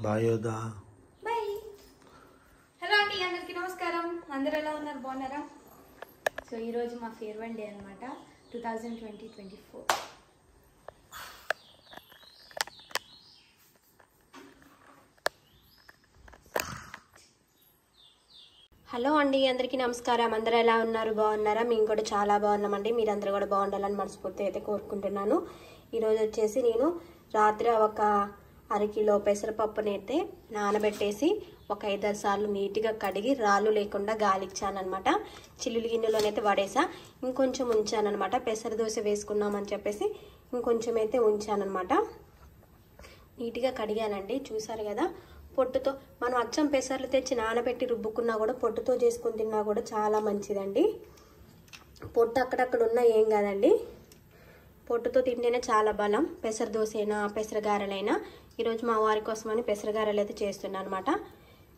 బాయోదా by. Hello అండి, అందరికీ నమస్కారం. అందరూ ఎలా ఉన్నారు, బాగున్నారా? సో ఈరోజు మా ఫేర్వెల్ డే అనమాట, 2024. హలో అండి, అందరికీ నమస్కారం. అందరూ ఎలా ఉన్నారు, బాగున్నారా? మేము కూడా చాలా బాగున్నామండి. మీరందరూ కూడా బాగుండాలని మనస్ఫూర్తిగా అయితే కోరుకుంటున్నాను. ఈరోజు వచ్చేసి నేను రాత్రి ఒక అరకిలో పెసరపప్పుని అయితే నానబెట్టేసి ఒక 5-6 సార్లు నీట్గా కడిగి రాళ్ళు లేకుండా గాలిచ్చానమాట. చిల్లులు గిన్నెలోనైతే వడేసా, ఇంకొంచెం ఉంచానమాట. పెసర దోశ వేసుకున్నామని చెప్పేసి ఇంకొంచెం అయితే ఉంచానమాట. నీట్గా కడిగానండి, చూసారు కదా. పొట్టుతో మనం అచ్చం పెసర్లు తెచ్చి నానబెట్టి రుబ్బుకున్నా కూడా పొట్టుతో చేసుకుని తిన్నా కూడా చాలా మంచిదండి. పొట్టు అక్కడక్కడ ఉన్నా ఏం కాదండి, పొట్టుతో తింటేనే చాలా బలం. పెసర దోశ అయినా పెసర గారెలైనా. ఈరోజు మా వారి కోసమని పెసర గారెలు అయితే చేస్తున్నాను అనమాట.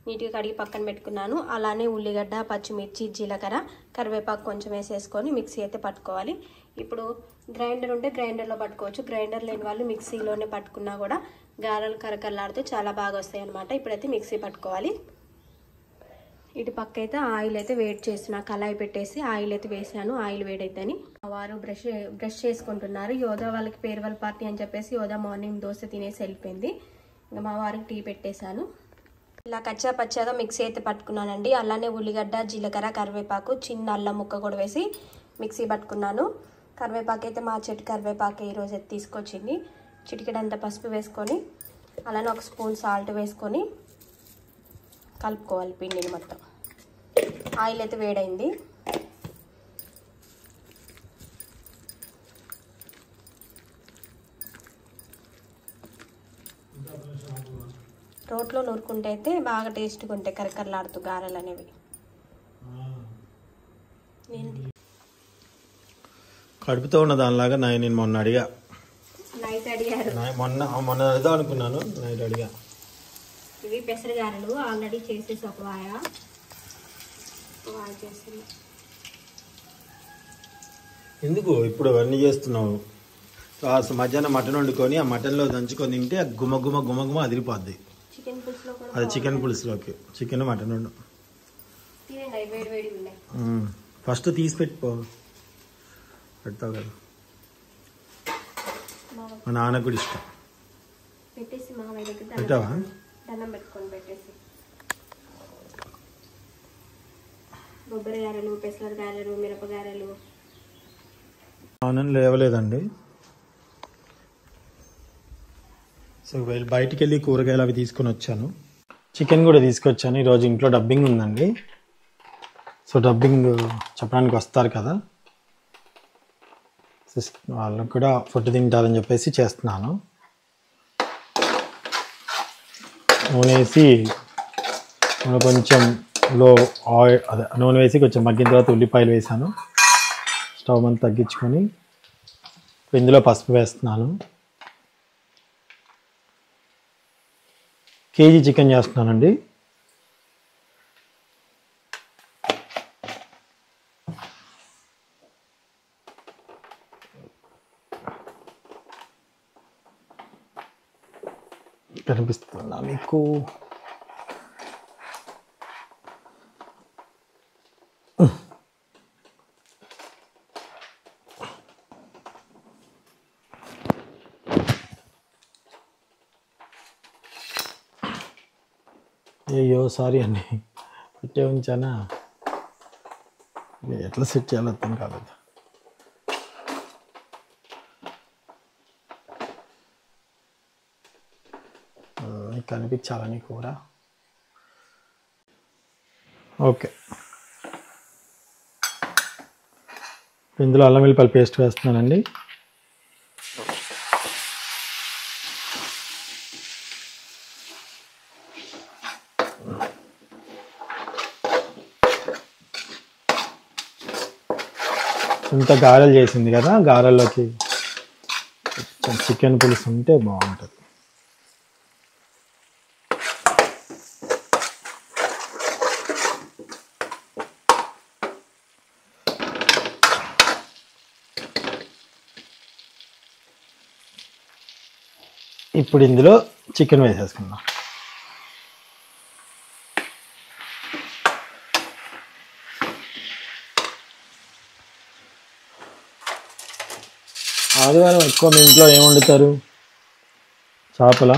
నీట్గా కడిగి పక్కన పెట్టుకున్నాను. అలానే ఉల్లిగడ్డ, పచ్చిమిర్చి, జీలకర్ర, కరివేపాకు కొంచెం వేసేసుకొని మిక్సీ అయితే పట్టుకోవాలి. ఇప్పుడు గ్రైండర్ ఉంటే గ్రైండర్లో పట్టుకోవచ్చు, గ్రైండర్ లేని వాళ్ళు మిక్సీలోనే పట్టుకున్నా కూడా గారెలు కరకరలాడుతూ చాలా బాగా వస్తాయి అనమాట. ఇప్పుడైతే మిక్సీ పట్టుకోవాలి. ఇటు పక్క అయితే ఆయిల్ అయితే వేడి చేస్తున్నా, కళాయి పెట్టేసి ఆయిల్ అయితే వేసాను. ఆయిల్ వేడైతేని మా వారు బ్రష్ చేసుకుంటున్నారు. యోధా వాళ్ళకి ఫేర్వెల్ పార్టీ అని చెప్పేసి యోధా మార్నింగ్ దోశ తినేసి వెళ్ళిపోయింది. ఇంకా మా వారికి టీ పెట్టేశాను. ఇలా కచ్చా పచ్చాగా మిక్సీ అయితే పట్టుకున్నానండి. అలానే ఉల్లిగడ్డ, జీలకర్ర, కరివేపాకు, చిన్న అల్లం ముక్క కూడా వేసి మిక్సీ పట్టుకున్నాను. కరివేపాకు అయితే మా చెట్టు కరివేపాకు ఈరోజు అయితే తీసుకొచ్చింది. చిటికెడంత పసుపు వేసుకొని అలానే 1 స్పూన్ సాల్ట్ వేసుకొని కలుపుకోవాలి పిండిని మొత్తం. ఆయిల్ అయితే వేడైంది. రోట్లో నూరుకుంటే అయితే బాగా టేస్ట్గా ఉంటాయి కరకరలాడుతూ గారెలు అనేవి. కడుపుతో ఉన్న దానిలాగా నేను మొన్న అడిగా, నైట్ అడిగారు. మొన్న అడిగా అనుకున్నాను, నైట్ అడిగా. ఇవి పెసర గారెలు ఆల్రెడీ చేసేసి ఒక వాయ చేసింది. ఎందుకు ఇప్పుడు అవన్నీ చేస్తున్నావు? మధ్యాహ్నం మటన్ వండుకొని ఆ మటన్లో దంచుకొని తింటే గుమ గుమ గుమ గుమ అదిరిపోద్ది. చికెన్ పులుసులో కూడా అది చికెన్ పులుసులోకి చికెన్ మటన్ వండు. తినండి, వేడి వేడి ఉన్నాయి. ఫస్ట్ తీసి పెడతావు కదా, మా నాన్న కూడా ఇష్టం. పెట్టేసి మామయ్య దగ్గర పెట్టావా? దండం పెట్టుకొని పెట్టేసి కొబ్బరి గారెలు, పెసర గారెలు, మిరప గారెలు. ఆనంద్ లేవలేదండి. సో బయటికి వెళ్ళి కూరగాయలు అవి తీసుకొని వచ్చాను. చికెన్ కూడా తీసుకొచ్చాను. ఈరోజు ఇంట్లో డబ్బింగ్ ఉందండి. సో డబ్బింగ్ చెప్పడానికి వస్తారు కదా, వాళ్ళకు కూడా ఫుడ్ తింటారని చెప్పేసి చేస్తున్నాను. నూనె వేసి కొంచెం నూనె వేసి కొంచెం మగ్గిన తర్వాత ఉల్లిపాయలు వేసాను. స్టవ్ అంతా తగ్గించుకొని ఇందులో పసుపు వేస్తున్నాను. కేజీ చికెన్ చేస్తున్నానండి. కనిపిస్తుందా మీకు? అయ్యో సారీ అండి, పెట్టే ఉంచానా, ఎట్లా సెట్ చేయాలో అర్థం కాలేదు. కనిపించాలని కూర. ఓకే, ఇందులో అల్లం వెల్లిపాయల పేస్ట్ వేస్తున్నానండి. ఇంత గారెలు చేసింది కదా, గారెల్లోకి చికెన్ పులుసు ఉంటే బాగుంటుంది. ఇప్పుడు ఇందులో చికెన్ వేసేసుకుందాం. ఆదివారం ఎక్కువ మీ ఇంట్లో ఏం వండుతారు? చేపల,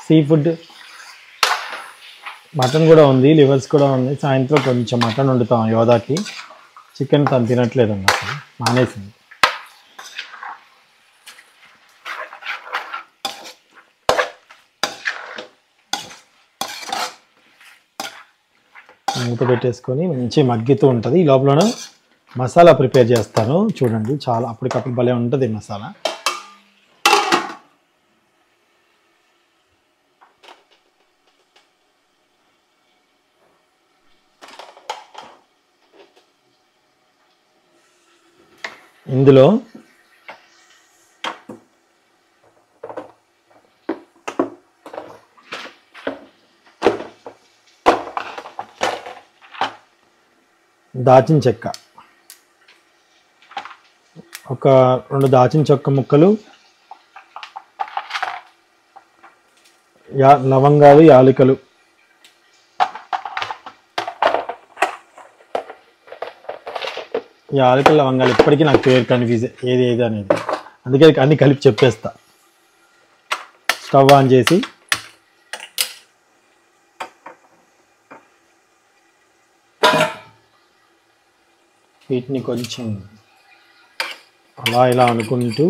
సీ ఫుడ్, మటన్ కూడా ఉంది, లివర్స్ కూడా ఉంది. సాయంత్రం కొంచెం మటన్ వండుతాం యోధాకి. చికెన్ తను తినట్లేదండి, అసలు మానేసింది. మూత పెట్టేసుకొని మంచి మగ్గితూ ఉంటుంది. ఈ లోపల మసాలా ప్రిపేర్ చేస్తాను చూడండి. చాలా అప్పటికప్పుడు భలే ఉంటుంది మసాలా. ఇందులో దాచిన చెక్క, ఒక 2 దాచిన చెక్క ముక్కలు, లవంగాలు, యాలకులు, యాలకులు లవంగాలు ఇప్పటికీ నాకు పేరు కన్ఫ్యూజ్ ఏది ఏది అనేది, అందుకే అన్ని కలిపి చెప్పేస్తా. స్టవ్ ఆన్ చేసి వీటిని కొంచెం అలా ఇలా అనుకుంటూ,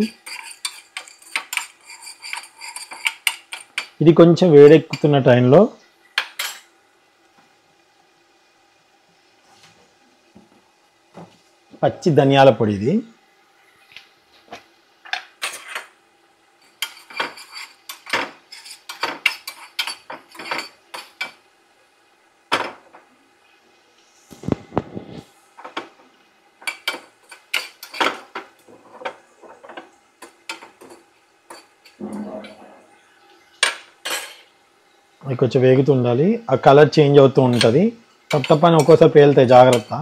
ఇది కొంచెం వేడెక్కుతున్న టైంలో పచ్చి ధనియాల పొడి, ఇది అది కొంచెం వేగుతూ ఉండాలి. ఆ కలర్ చేంజ్ అవుతూ ఉంటుంది. తప్పని ఒక్కోసారి పేలుతాయి, జాగ్రత్త.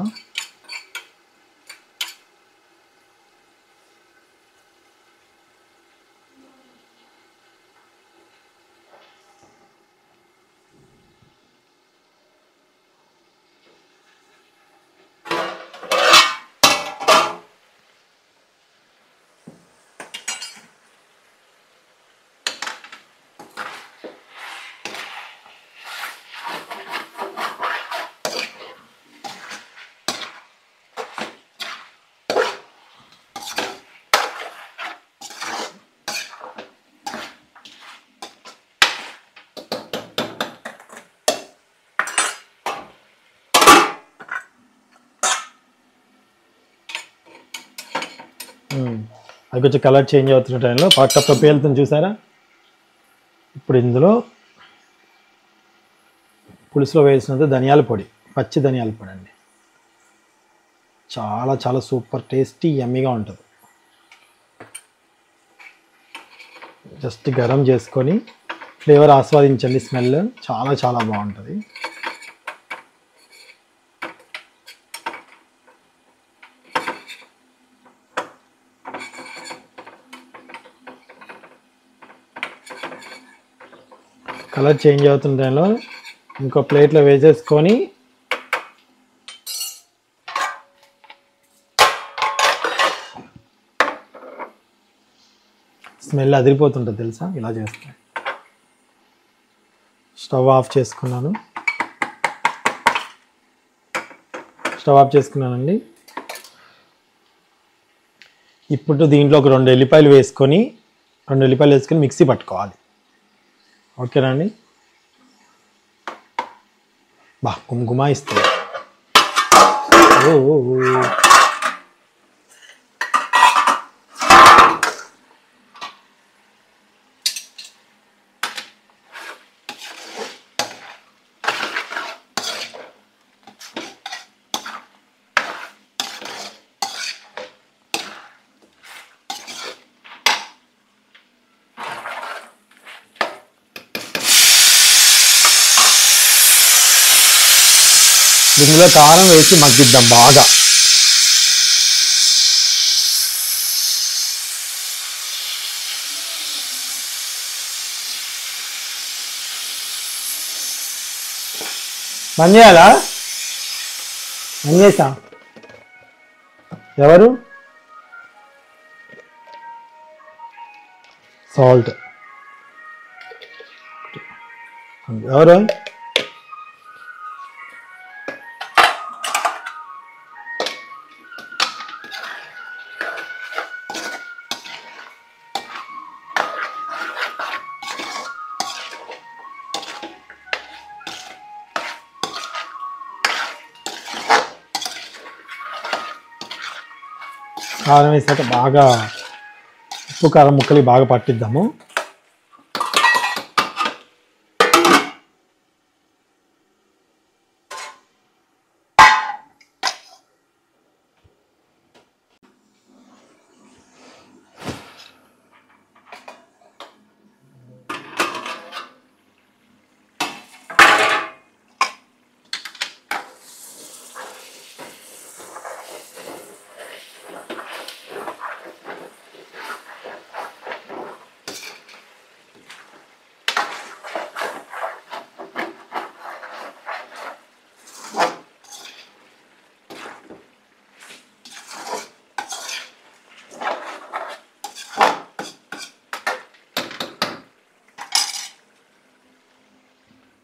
అది కొంచెం కలర్ చేంజ్ అవుతున్న టైంలో పక్క పేలుతుంది చూసారా. ఇప్పుడు ఇందులో పులుసులో వేసినంత ధనియాల పొడి, పచ్చి ధనియాల పొడి అండి. చాలా చాలా సూపర్ టేస్టీ యమ్మీగా ఉంటుంది. జస్ట్ గరం చేసుకొని ఫ్లేవర్ ఆస్వాదించండి. స్మెల్ చాలా చాలా బాగుంటుంది. కలర్ చేంజ్ అవుతున్న టైంలో ఇంకో ప్లేట్లో వేసేసుకొని స్మెల్ అదిరిపోతుంటుంది తెలుసా ఇలా చేస్తే. స్టవ్ ఆఫ్ చేసుకున్నానండి. ఇప్పుడు దీంట్లో ఒక 2 ఎల్లిపాయలు వేసుకొని మిక్సీ పట్టుకోవాలి. ఓకేనా అండి. బా గుమగుమా ఇస్తుంది. ఇందులో కారం వేసి మగ్గిద్దాం బాగా. బంద్ చేయాలా? బంద్ చేసా. ఎవరు? సాల్ట్ ఎవరు కారం వేసాక బాగా ఉప్పు కారం ముక్కలు బాగా పట్టిద్దాము.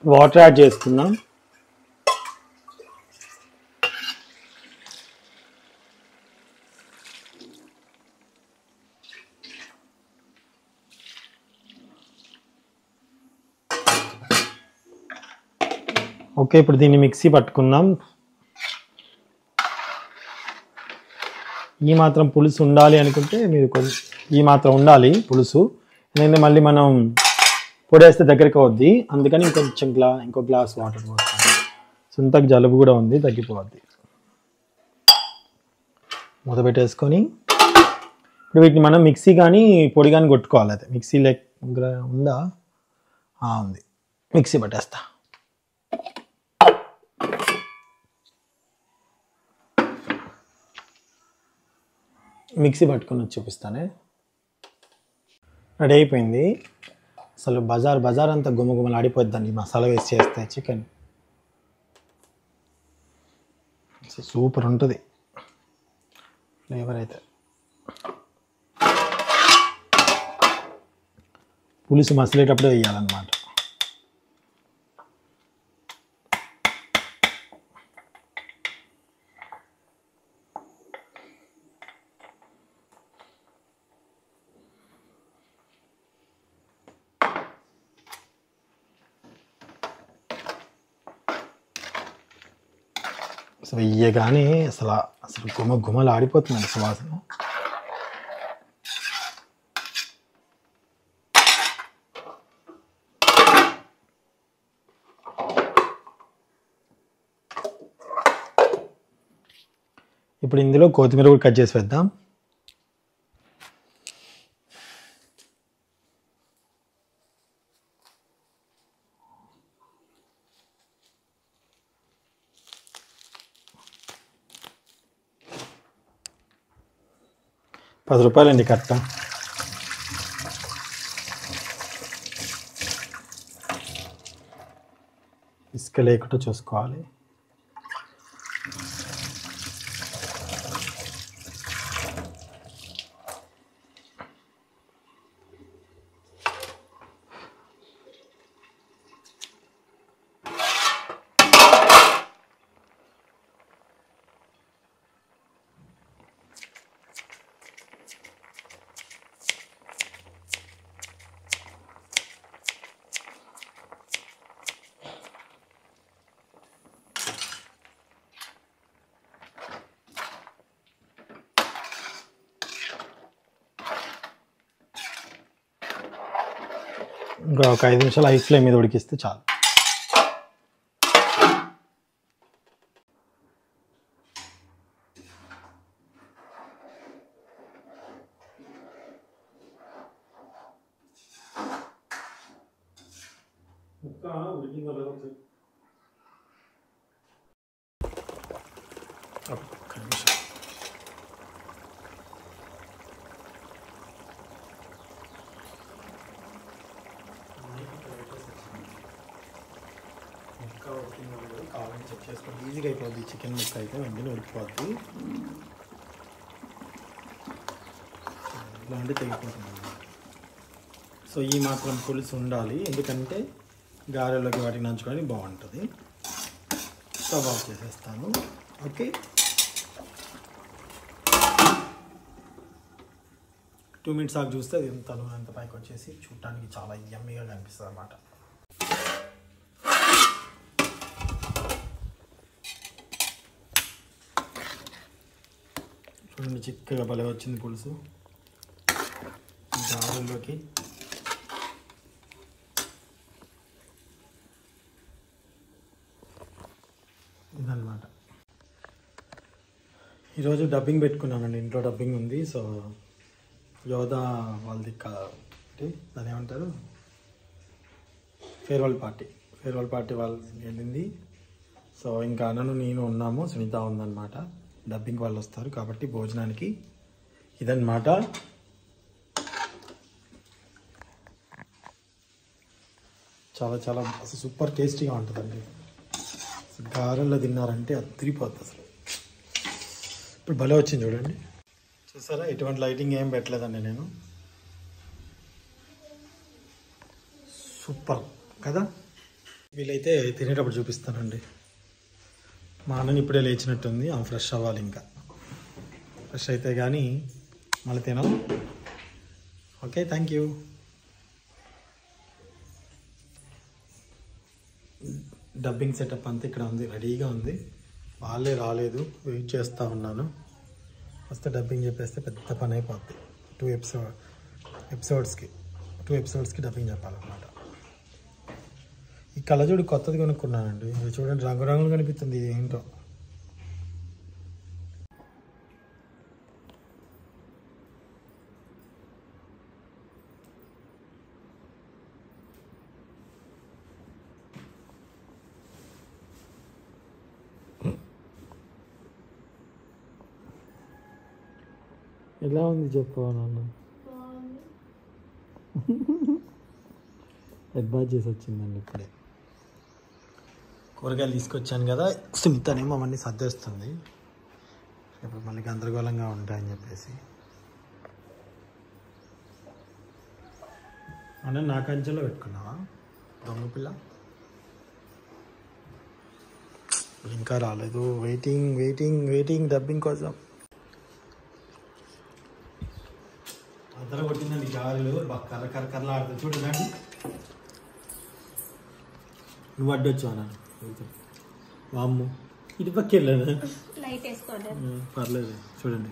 వాటర్ యాడ్ చేసుకుందాం. ఓకే, ఇప్పుడు దీన్ని మిక్సీ పట్టుకుందాం. ఈ మాత్రం పులుసు ఉండాలి అనుకుంటే మీరు ఈ మాత్రం ఉండాలి పులుసు, ఎందుకంటే మళ్ళీ మనం పొడేస్తే దగ్గరికి అవుద్ది. అందుకని ఇంకో గ్లాస్ వాటర్ పోస్తాను. సొంతకు జలుబు కూడా ఉంది, తగ్గిపోద్ది. మూత పెట్టేసుకొని ఇప్పుడు వీటిని మనం మిక్సీ కానీ పొడి కానీ కొట్టుకోవాలి. అయితే మిక్సీ ఉందా? ఉంది. మిక్సీ పట్టేస్తా. మిక్సీ పట్టుకొని వచ్చి చూపిస్తానే. రెడీ అయిపోయింది. అసలు బజార్ అంతా గుమగుమలు ఆడిపోద్దండి మసాలా వేసి చేస్తే. చికెన్ సూపర్ ఉంటుంది ఫ్లేవర్ అయితే. పులుసు మసిలేటప్పుడే వేయాలన్నమాట. అసలు వెయ్యగానే అసలు గుమలు ఆడిపోతుందండి సువాసన. ఇప్పుడు ఇందులో కొత్తిమీర కూడా కట్ చేసి వేద్దాం. ₹10 కట్ట. ఇసుక లేకుండా చూసుకోవాలి. ఇంకా ఒక 5 నిమిషాలు హై ఫ్లేమ్ మీద ఉడికిస్తే చాలు. కావాలని చెక్ చేసుకోండి. ఈజీగా అయిపోద్ది. చికెన్ ముక్క అయితే వెంటనే ఉడికిపోద్ది. ఇట్లా అంటే తెగిపోతుంది. సో ఈ మాత్రం పులుసు ఉండాలి, ఎందుకంటే గారెలోకి వాటికి నంచుకోవడానికి బాగుంటుంది. స్టవ్ ఆఫ్ చేసేస్తాను. ఓకే, 2 minutes ఆగి చూస్తే అది ఎంత నూనె అంత పైకి వచ్చేసి చూడటానికి చాలా యమ్మీగా కనిపిస్తుంది అన్నమాట. చూడండి చిక్కగా భలే వచ్చింది పులుసు గారెల్లోకి. ఇదన్నమాట. ఈరోజు డబ్బింగ్ పెట్టుకున్నానండి, ఇంట్లో డబ్బింగ్ ఉంది. సో యోధా వాళ్ళది అంటే దాని ఏమంటారు, ఫేర్వెల్ పార్టీ వాళ్ళు వెళ్ళింది. సో ఇంకా అన్నను నేను ఉన్నాము, సునీత ఉందన్నమాట. డబ్బింగ్ వాళ్ళు వస్తారు కాబట్టి భోజనానికి ఇదన్నమాట. చాలా చాలా అసలు సూపర్ టేస్టీగా ఉంటుందండి. గారెల్లో తిన్నారంటే అదిరిపోతుంది అసలు. ఇప్పుడు భలే వచ్చింది చూడండి, చూసారా? ఎటువంటి లైటింగ్ ఏం పెట్టలేదండి నేను. సూపర్ కదా. వీలైతే తినేటప్పుడు చూపిస్తానండి. మా అన్నని ఇప్పుడే లేచినట్టుంది, ఆమె ఫ్రెష్ అవ్వాలి. ఇంకా ఫ్రెష్ అయితే కానీ మళ్ళీ తినాం. Okay, thank you. Dubbing setup అంతా ఇక్కడ ఉంది, రెడీగా ఉంది. వాళ్ళే రాలేదు, వెయిట్ చేస్తూ ఉన్నాను. వస్తే డబ్బింగ్ చెప్పేస్తే పెద్ద పని అయిపోద్ది. 2 ఎపిసోడ్స్కి డబ్బింగ్ చెప్పాలన్నమాట. ఈ కళ్ళజోడు కొత్తది కొనుక్కున్నానండి, ఇది చూడండి రంగురంగులు కనిపిస్తుంది. ఇది ఏంటో. ఎలా ఉంది చెప్పు నాన్న. హెడ్ బాత్ చేసి వచ్చిందండి ఇప్పుడే. కూరగాయలు తీసుకొచ్చాను కదా, సునీతనేమో అవన్నీ సర్దేస్తుంది. ఇప్పుడు మళ్ళీ గందరగోళంగా ఉంటాయని చెప్పేసి. అన్న నా కంచెలో పెట్టుకున్నావా దొంగ పిల్ల? ఇంకా రాలేదు, వెయిటింగ్ డబ్బింగ్ కోసం. అందరూ కొట్టిందండి గారెలు, కర్రలా ఆడుతుంది చూడండి. నువ్వు అడ్డొచ్చు అన్న, వామ్ము ఇటు పక్క వెళ్ళాను. లైట్ వేసుకోండి, పర్లేదు. చూడండి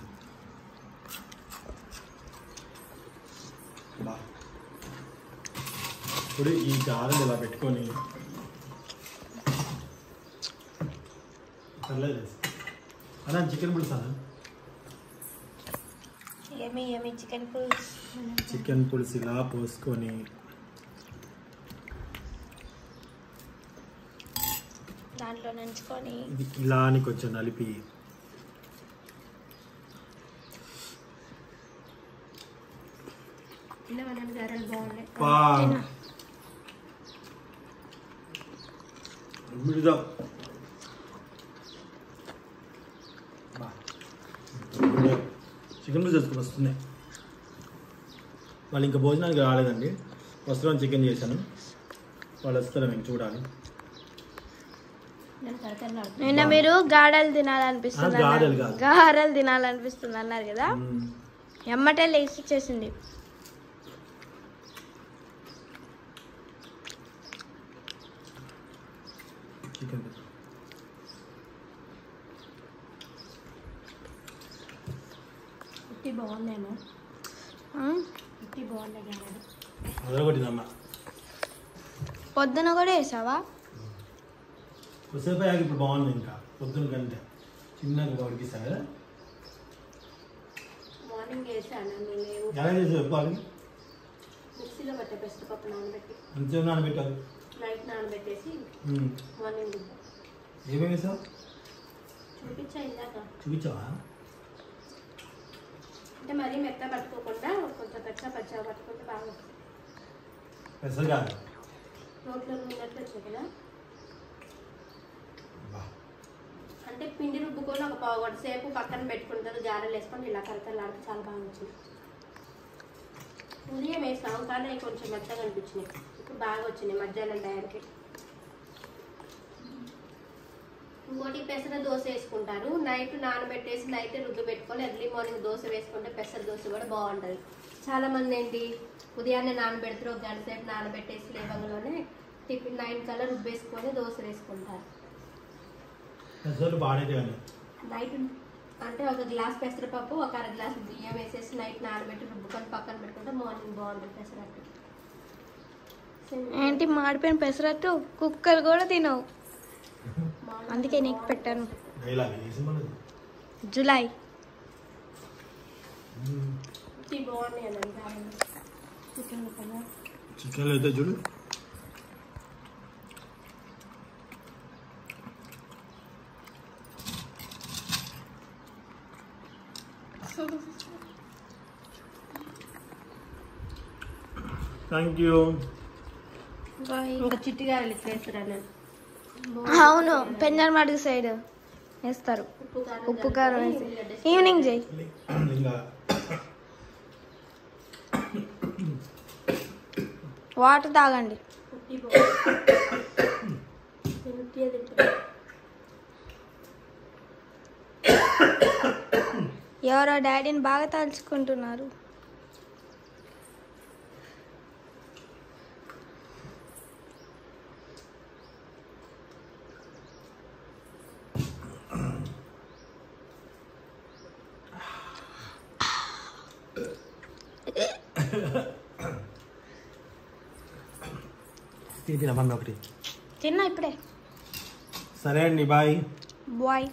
ఇప్పుడు ఈ గారెలు ఇలా పెట్టుకొని పర్లేదు అన్న. చికెన్ పులుసు అన్న, చికెన్ పులుసు ఇలా పోసుకొని దాంట్లో నంచుకొని ఇది ఇలా అని కొంచెం నలిపి గారెలు బాగున్నాయి. చికెన్ పులుసు చేసుకుని వస్తున్నాయి. వాళ్ళు ఇంకా భోజనానికి రాలేదండి, వస్తున్నాను. చికెన్ చేశాను, వాళ్ళు వస్తారు, మీకు చూడాలి. నిన్న మీరు గారెలు తినాలనిపిస్తుంది అన్నారు కదా, ఎమ్మటే లేచి చేసింది. చికెన్ బాగుందేమో, బాగుంది. అదొకటిదమ్మా. పొద్దున కూడా వేసావా? కొద్దిసేపు అయ్యాక ఇప్పుడు బాగుంది, ఇంకా పొద్దున్న కంటే చిన్నగా ఉడికిస్తారు. మార్నింగ్ వేసాను, ఎలా చేసి చెప్పాలి? మిక్సీలో పెట్టే పెసరపప్పు నానబెట్టి మంచిగా నానబెట్టాలి, నైట్ నానబెట్టేసి మార్నింగ్ ఏమేమి వేసావు? చూపించా ఇందాక. చూపించావా? అంటే మరీ మెత్త పట్టుకోకుండా కొంచెం పచ్చగా పట్టుకుంటే బాగా వస్తుంది. పెసరగా రోట్లో ఉన్నట్లు వచ్చాయి కదా. అంటే పిండి రుబ్బుకొని ఒక పావు గంట సేపు పక్కన పెట్టుకుంటారు, గారెలు వేసుకొని ఇలా కరకరలాడితే చాలా బాగా వచ్చింది. ఉదయం వేసాము కానీ అవి కొంచెం మెత్తగా అనిపించినాయి. ఇప్పుడు బాగా వచ్చినాయి మధ్యాహ్నం టైంకి. ఇంకోటి పెసర దోశ వేసుకుంటారు. నైట్ నానబెట్టేసి నైట్ రుద్దు పెట్టుకొని ఎర్లీ మార్నింగ్ దోశ వేసుకుంటే పెసర దోశ కూడా బాగుంటుంది. చాలా మంది ఏంటి ఉదయాన్నే నానబెడతారు, ఒక గంట సేపు నానబెట్టేసి లేవగానే టిఫిన్ 9 కల్లా రుబ్బేసుకొని దోశ వేసుకుంటారు. నైట్ అంటే ఒక గ్లాస్ పెసరపప్పు, ఒక అర గ్లాస్ బియ్యం వేసేసి నైట్ నానబెట్టి రుబ్బుకొని పక్కన పెట్టుకుంటే మార్నింగ్ బాగుంటుంది పెసరట్టు. ఏంటి మాడిపోయిన పెసరట్టు కుక్కలు కూడా తినవు, అందుకే నీకు పెట్టాను. జులై బాగున్నాయి అదంతా చికెన్ కదా. చికెన్ అయితే చూడు థ్యాంక్ యూ. ఇంకా చిట్టిగాయలు ఇట్లా వేస్తారు. అవును, పెంజర్మడుగు సైడ్ వేస్తారు ఉప్పు కారం వేసి. ఈవినింగ్ చేయి. వాటర్ తాగండి. ఎవరో డాడీని బాగా తలుచుకుంటున్నారు. తినమ్మా ఒకటి తిన్నా ఇప్పుడే. సరే అండి, బాయ్. బాయ్.